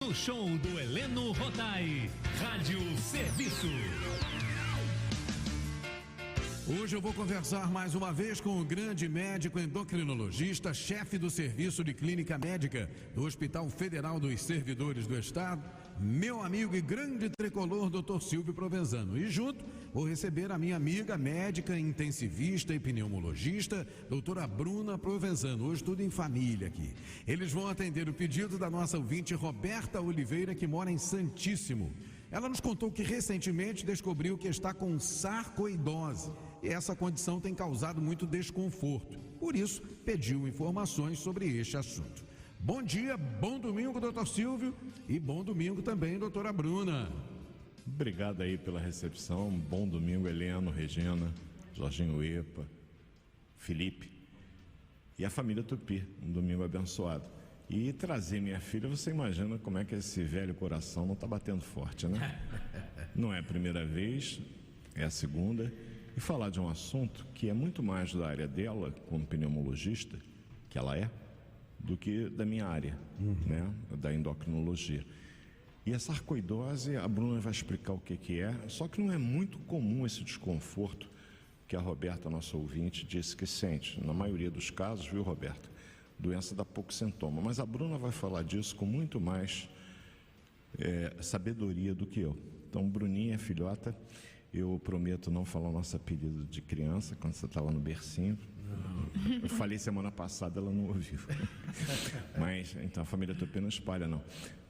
No show do Heleno Rodai, Rádio Serviço. Hoje eu vou conversar mais uma vez com o grande médico endocrinologista, chefe do Serviço de Clínica Médica do Hospital Federal dos Servidores do Estado, meu amigo e grande tricolor, Dr. Silvio Provenzano. E junto vou receber a minha amiga médica intensivista e pneumologista, doutora Bruna Provenzano. Hoje tudo em família aqui. Eles vão atender o pedido da nossa ouvinte Roberta Oliveira, que mora em Santíssimo. Ela nos contou que recentemente descobriu que está com sarcoidose e essa condição tem causado muito desconforto. Por isso, pediu informações sobre este assunto. Bom dia, bom domingo, doutor Silvio, e bom domingo também, doutora Bruna. Obrigado aí pela recepção. Bom domingo, Heleno, Regina, Jorginho Epa, Felipe e a família Tupi. Um domingo abençoado. E trazer minha filha, você imagina como é que esse velho coração não está batendo forte, né? Não é a primeira vez, é a segunda. E falar de um assunto que é muito mais da área dela, como pneumologista, que ela é, do que da minha área, né? Da endocrinologia. E a sarcoidose, a Bruna vai explicar o que é, só que não é muito comum esse desconforto que a Roberta, nossa ouvinte, disse que sente. Na maioria dos casos, viu, Roberta? Doença dá pouco sintoma, mas a Bruna vai falar disso com muito mais sabedoria do que eu. Então, Bruninha, filhota, eu prometo não falar o nosso apelido de criança quando você estava no bercinho. Não. Eu falei semana passada, ela não ouviu. Mas, então, a família Tupi não espalha, não.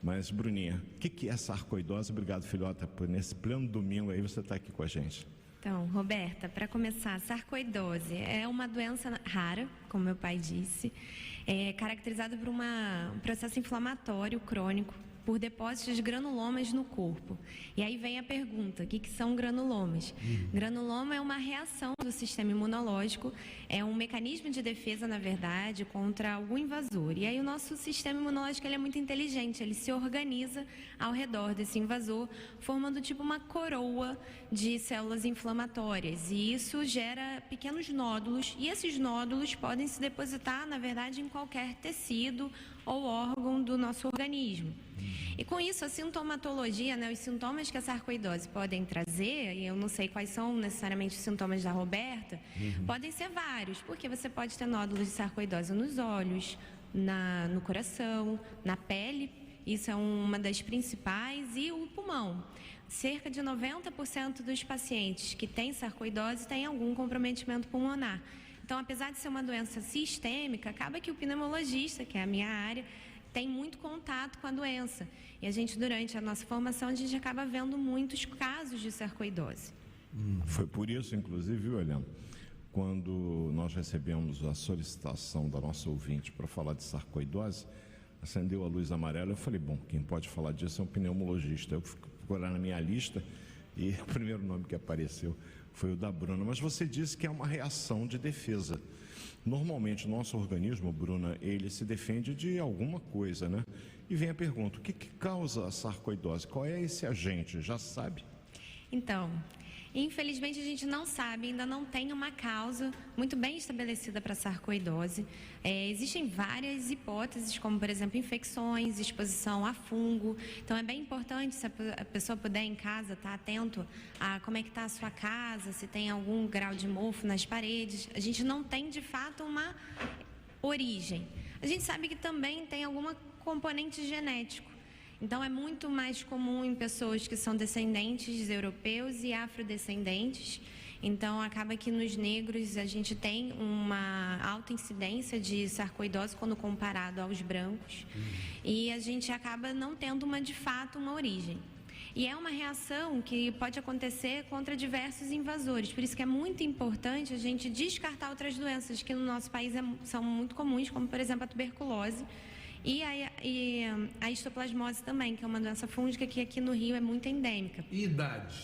Mas, Bruninha, o que é sarcoidose? Obrigado, filhota, por nesse pleno domingo aí você está aqui com a gente. Então, Roberta, para começar, a sarcoidose é uma doença rara, como meu pai disse, caracterizada por um processo inflamatório crônico, por depósitos de granulomas no corpo. E aí vem a pergunta, o que são granulomas? Granuloma é uma reação do sistema imunológico, é um mecanismo de defesa, na verdade, contra algum invasor. E aí o nosso sistema imunológico ele é muito inteligente, ele se organiza ao redor desse invasor, formando tipo uma coroa de células inflamatórias. E isso gera pequenos nódulos, e esses nódulos podem se depositar, na verdade, em qualquer tecido ou órgão do nosso organismo. E com isso, a sintomatologia, né, os sintomas que a sarcoidose podem trazer, e eu não sei quais são necessariamente os sintomas da Roberta, podem ser vários, porque você pode ter nódulos de sarcoidose nos olhos, no coração, na pele, isso é uma das principais, e o pulmão. Cerca de 90% dos pacientes que têm sarcoidose têm algum comprometimento pulmonar. Então, apesar de ser uma doença sistêmica, acaba que o pneumologista, que é a minha área, tem muito contato com a doença. E a gente, durante a nossa formação, a gente acaba vendo muitos casos de sarcoidose. Foi por isso, inclusive, viu, Helena, quando nós recebemos a solicitação da nossa ouvinte para falar de sarcoidose, acendeu a luz amarela, eu falei, bom, quem pode falar disso é um pneumologista. Eu fui procurar na minha lista e o primeiro nome que apareceu foi o da Bruna. Mas você disse que é uma reação de defesa. Normalmente o nosso organismo, Bruna, ele se defende de alguma coisa, né? E vem a pergunta, o que causa a sarcoidose? Qual é esse agente? Já sabe? Então, infelizmente a gente não sabe, ainda não tem uma causa muito bem estabelecida para a sarcoidose. Existem várias hipóteses, como por exemplo infecções, exposição a fungo. Então é bem importante, se a pessoa puder em casa estar atento a como é que está a sua casa, se tem algum grau de mofo nas paredes. A gente não tem de fato uma origem. A gente sabe que também tem algum componente genético. Então é muito mais comum em pessoas que são descendentes europeus e afrodescendentes. Então acaba que nos negros a gente tem uma alta incidência de sarcoidose quando comparado aos brancos. E a gente acaba não tendo de fato uma origem. E é uma reação que pode acontecer contra diversos invasores. Por isso que é muito importante a gente descartar outras doenças que no nosso país são muito comuns, como por exemplo a tuberculose. E a histoplasmose também, que é uma doença fúngica que aqui no Rio é muito endêmica. E idade?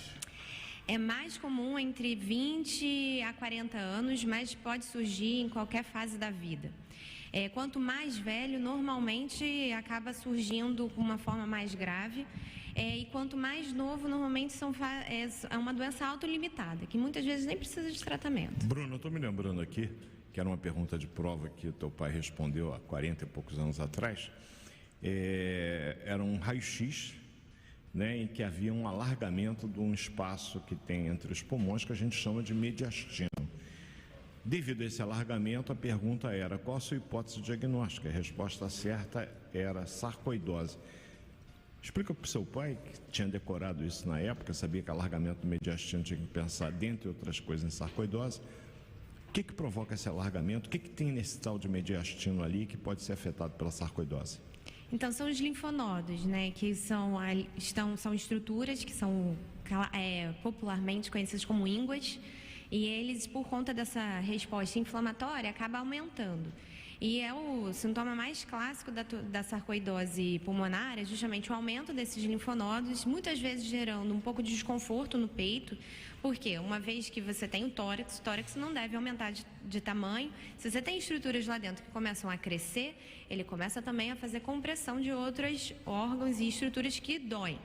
É mais comum entre 20 a 40 anos, mas pode surgir em qualquer fase da vida. Quanto mais velho, normalmente acaba surgindo com uma forma mais grave. E quanto mais novo, normalmente é uma doença autolimitada, que muitas vezes nem precisa de tratamento. Bruno, eu estou me lembrando aqui que era uma pergunta de prova que teu pai respondeu há 40 e poucos anos atrás. era um raio-x, né, em que havia um alargamento de um espaço que tem entre os pulmões, que a gente chama de mediastino. Devido a esse alargamento, a pergunta era: qual a sua hipótese diagnóstica? A resposta certa era sarcoidose. Explica para o seu pai, que tinha decorado isso na época, sabia que alargamento do mediastino tinha que pensar, dentre outras coisas, em sarcoidose. O que provoca esse alargamento? O que tem nesse tal de mediastino ali que pode ser afetado pela sarcoidose? Então, são os linfonodos, né, que são estruturas que são popularmente conhecidas como ínguas, e eles, por conta dessa resposta inflamatória, acabam aumentando. E é o sintoma mais clássico da sarcoidose pulmonar, é justamente o aumento desses linfonodos, muitas vezes gerando um pouco de desconforto no peito, porque uma vez que você tem o tórax não deve aumentar de tamanho. Se você tem estruturas lá dentro que começam a crescer, ele começa também a fazer compressão de outros órgãos e estruturas que doem,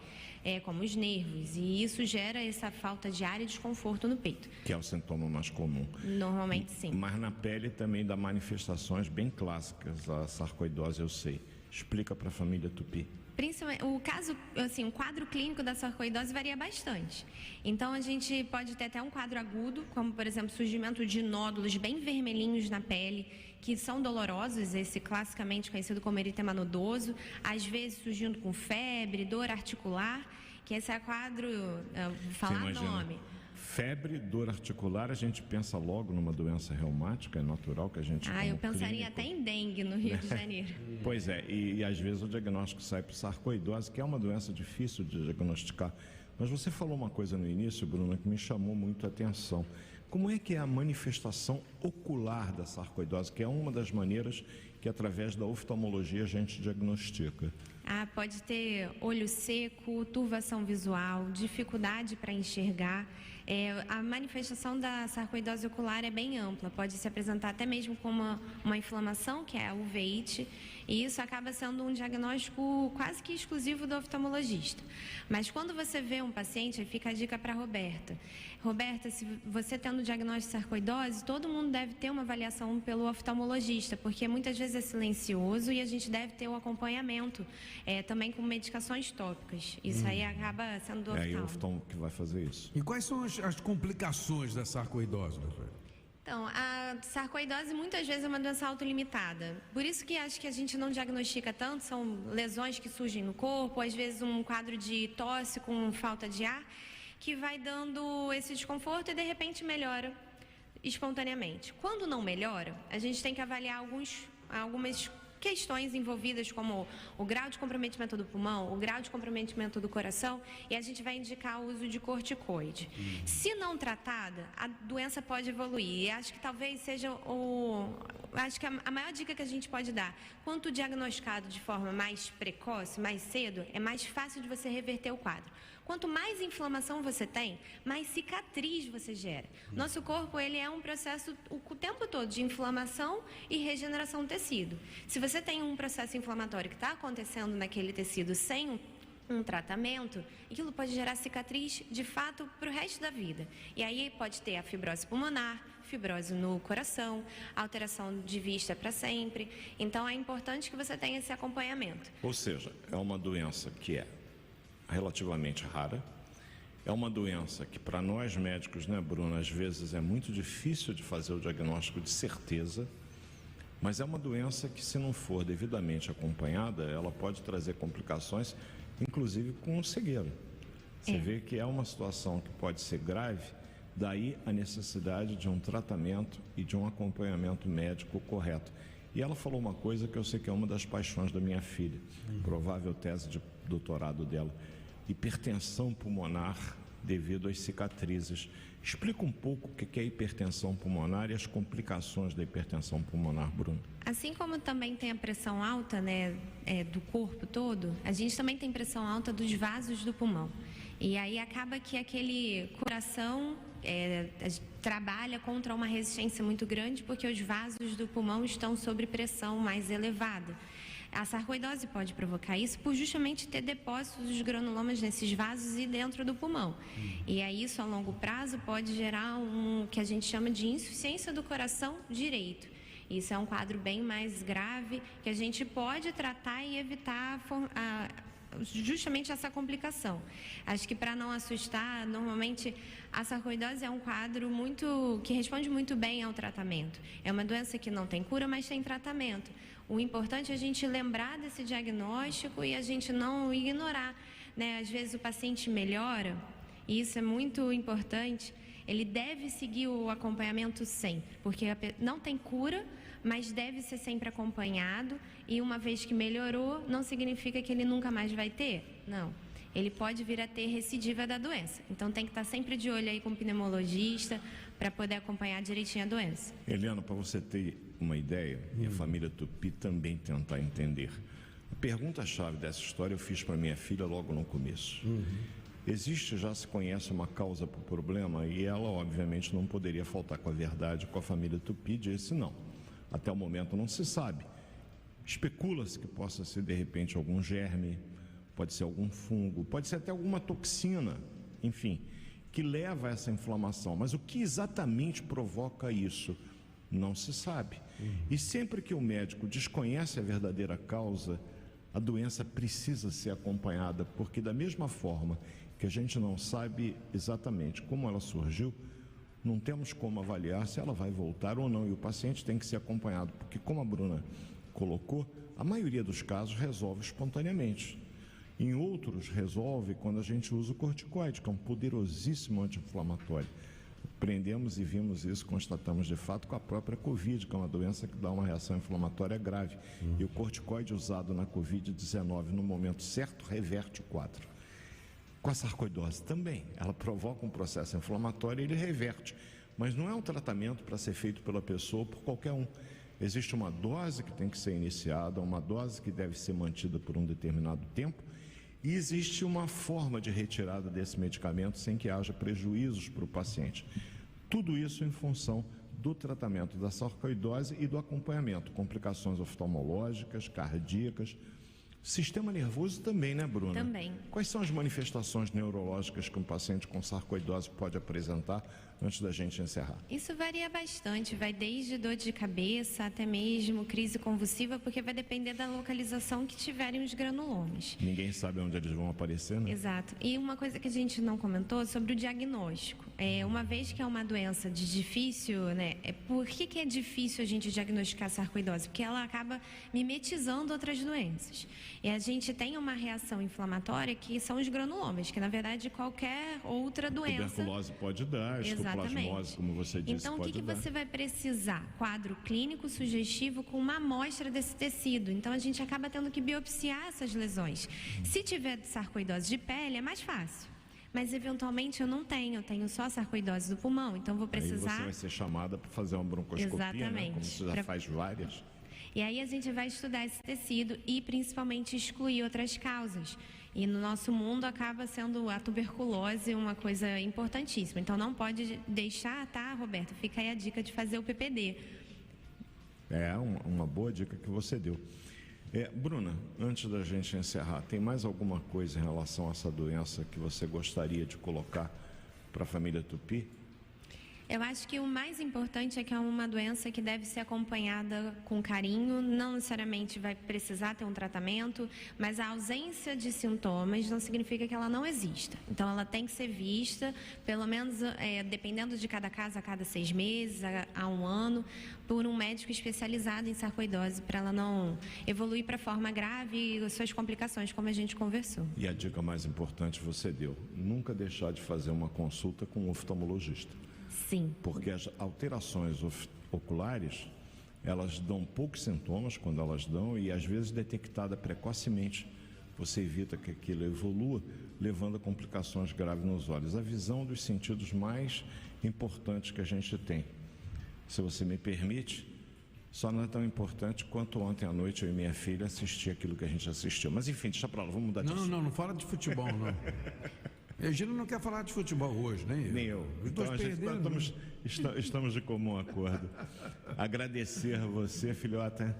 como os nervos, e isso gera essa falta de ar e desconforto no peito. Que é o sintoma mais comum. Normalmente, sim. Mas na pele também dá manifestações bem clássicas, a sarcoidose, eu sei. Explica para a família Tupi. Principalmente, o quadro clínico da sarcoidose varia bastante. Então, a gente pode ter até um quadro agudo, como, por exemplo, surgimento de nódulos bem vermelhinhos na pele, que são dolorosos, esse classicamente conhecido como eritema nodoso, às vezes surgindo com febre, dor articular, que esse é o quadro, vou falar o nome. Febre, dor articular, a gente pensa logo numa doença reumática, é natural que a gente... eu pensaria até em dengue no Rio de Janeiro. Pois é, e às vezes o diagnóstico sai para sarcoidose, que é uma doença difícil de diagnosticar. Mas você falou uma coisa no início, Bruna, que me chamou muito a atenção. Como é que é a manifestação ocular da sarcoidose, que é uma das maneiras que através da oftalmologia a gente diagnostica? Pode ter olho seco, turvação visual, dificuldade para enxergar. A manifestação da sarcoidose ocular é bem ampla, pode se apresentar até mesmo como uma inflamação, que é a uveíte, e isso acaba sendo um diagnóstico quase que exclusivo do oftalmologista. Mas quando você vê um paciente, aí fica a dica para a Roberta. Roberta, se você tendo diagnóstico de sarcoidose, todo mundo deve ter uma avaliação pelo oftalmologista, porque muitas vezes é silencioso e a gente deve ter o acompanhamento também com medicações tópicas. Isso aí acaba sendo do oftalmo. É o oftalmo que vai fazer isso. E quais são as complicações da sarcoidose, doutor? Então, a sarcoidose muitas vezes é uma doença autolimitada. Por isso que acho que a gente não diagnostica tanto, são lesões que surgem no corpo, às vezes um quadro de tosse com falta de ar, que vai dando esse desconforto e de repente melhora espontaneamente. Quando não melhora, a gente tem que avaliar algumas questões envolvidas, como o grau de comprometimento do pulmão, o grau de comprometimento do coração, e a gente vai indicar o uso de corticoide. Se não tratada, a doença pode evoluir. E acho que talvez seja acho que a maior dica que a gente pode dar: quanto diagnosticado de forma mais precoce, mais cedo, é mais fácil de você reverter o quadro. Quanto mais inflamação você tem, mais cicatriz você gera. Nosso corpo, ele é um processo o tempo todo de inflamação e regeneração do tecido. Se você tem um processo inflamatório que está acontecendo naquele tecido sem um tratamento, aquilo pode gerar cicatriz, de fato, para o resto da vida. E aí pode ter a fibrose pulmonar, fibrose no coração, alteração de vista para sempre. Então, é importante que você tenha esse acompanhamento. Ou seja, é uma doença que é relativamente rara, é uma doença que para nós médicos, né, Bruna, às vezes é muito difícil de fazer o diagnóstico de certeza, mas é uma doença que, se não for devidamente acompanhada, ela pode trazer complicações, inclusive com cegueira. Você vê que é uma situação que pode ser grave, daí a necessidade de um tratamento e de um acompanhamento médico correto. E ela falou uma coisa que eu sei que é uma das paixões da minha filha, provável tese de doutorado dela: hipertensão pulmonar devido às cicatrizes. Explica um pouco o que é hipertensão pulmonar e as complicações da hipertensão pulmonar, Bruno. Assim como também tem a pressão alta, né, do corpo todo, a gente também tem pressão alta dos vasos do pulmão. E aí acaba que aquele coração trabalha contra uma resistência muito grande, porque os vasos do pulmão estão sob pressão mais elevada. A sarcoidose pode provocar isso por justamente ter depósitos dos granulomas nesses vasos e dentro do pulmão. E aí isso, a longo prazo, pode gerar que a gente chama de insuficiência do coração direito. Isso é um quadro bem mais grave que a gente pode tratar e evitar justamente essa complicação. Acho que, para não assustar, normalmente a sarcoidose é um quadro que responde muito bem ao tratamento. É uma doença que não tem cura, mas tem tratamento. O importante é a gente lembrar desse diagnóstico e a gente não ignorar, né? Às vezes o paciente melhora, e isso é muito importante. Ele deve seguir o acompanhamento sempre, porque não tem cura, mas deve ser sempre acompanhado, e uma vez que melhorou, não significa que ele nunca mais vai ter, não. Ele pode vir a ter recidiva da doença. Então tem que estar sempre de olho aí com o pneumologista para poder acompanhar direitinho a doença. Eliana, para você ter uma ideia, e a família Tupi também tentar entender. A pergunta-chave dessa história eu fiz para minha filha logo no começo. Já se conhece uma causa para o problema, e ela obviamente não poderia faltar com a verdade. Com a família Tupi disse não. Até o momento não se sabe. Especula-se que possa ser de repente algum germe, pode ser algum fungo, pode ser até alguma toxina, enfim, que leva a essa inflamação. Mas o que exatamente provoca isso? Não se sabe. E sempre que o médico desconhece a verdadeira causa, a doença precisa ser acompanhada, porque da mesma forma que a gente não sabe exatamente como ela surgiu, não temos como avaliar se ela vai voltar ou não, e o paciente tem que ser acompanhado, porque, como a Bruna colocou, a maioria dos casos resolve espontaneamente. Em outros, resolve quando a gente usa o corticoide, que é um poderosíssimo anti-inflamatório. Aprendemos e vimos isso, constatamos de fato com a própria Covid, que é uma doença que dá uma reação inflamatória grave. E o corticoide usado na Covid-19 no momento certo reverte o quadro. Com a sarcoidose também, ela provoca um processo inflamatório e ele reverte. Mas não é um tratamento para ser feito pela pessoa, por qualquer um. Existe uma dose que tem que ser iniciada, uma dose que deve ser mantida por um determinado tempo, e existe uma forma de retirada desse medicamento sem que haja prejuízos para o paciente. Tudo isso em função do tratamento da sarcoidose e do acompanhamento, complicações oftalmológicas, cardíacas, sistema nervoso também, né, Bruna? Também. Quais são as manifestações neurológicas que um paciente com sarcoidose pode apresentar antes da gente encerrar? Isso varia bastante, vai desde dor de cabeça até mesmo crise convulsiva, porque vai depender da localização que tiverem os granulomas. Ninguém sabe onde eles vão aparecer, né? Exato. E uma coisa que a gente não comentou sobre o diagnóstico. Uma vez que é uma doença de difícil, né? Por que é difícil a gente diagnosticar sarcoidose? Porque ela acaba mimetizando outras doenças. E a gente tem uma reação inflamatória que são os granulomas, que na verdade qualquer outra doença... Tuberculose pode dar, escoplasmose, como você disse, então, pode dar. Então, o que você vai precisar? Quadro clínico sugestivo com uma amostra desse tecido. Então, a gente acaba tendo que biopsiar essas lesões. Se tiver sarcoidose de pele, é mais fácil. Mas, eventualmente, eu tenho só sarcoidose do pulmão, então vou precisar... Aí você vai ser chamada para fazer uma broncoscopia, né? Como você já faz várias. E aí a gente vai estudar esse tecido e, principalmente, excluir outras causas. E no nosso mundo acaba sendo a tuberculose uma coisa importantíssima. Então, não pode deixar, tá, Roberto? Fica aí a dica de fazer o PPD. É uma boa dica que você deu. Bruna, antes da gente encerrar, tem mais alguma coisa em relação a essa doença que você gostaria de colocar para a família Tupi? Eu acho que o mais importante é que é uma doença que deve ser acompanhada com carinho, não necessariamente vai precisar ter um tratamento, mas a ausência de sintomas não significa que ela não exista. Então, ela tem que ser vista, pelo menos, dependendo de cada caso, a cada 6 meses, a 1 ano, por um médico especializado em sarcoidose, para ela não evoluir para forma grave e suas complicações, como a gente conversou. E a dica mais importante você deu, nunca deixar de fazer uma consulta com um oftalmologista. Sim. Porque as alterações oculares, elas dão poucos sintomas quando elas dão, e às vezes detectada precocemente, você evita que aquilo evolua, levando a complicações graves nos olhos. A visão dos sentidos mais importantes que a gente tem. Se você me permite, só não é tão importante quanto ontem à noite eu e minha filha assistir aquilo que a gente assistiu. Mas enfim, deixa pra lá, vamos mudar de assunto. Não fala de futebol, não. Egílio não quer falar de futebol hoje, nem eu. Nem eu. Então, estamos de comum acordo. Agradecer a você, filhota,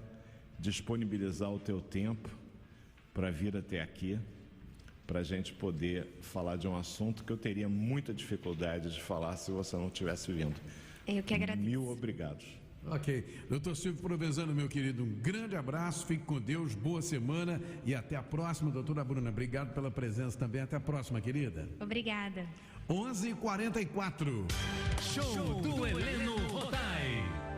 disponibilizar o teu tempo para vir até aqui, para a gente poder falar de um assunto que eu teria muita dificuldade de falar se você não tivesse vindo. Eu que agradeço. 1000 obrigados. Ok. Doutor Silvio Provenzano, meu querido, um grande abraço, fique com Deus, boa semana e até a próxima. Doutora Bruna, obrigado pela presença também. Até a próxima, querida. Obrigada. 11h44. Show do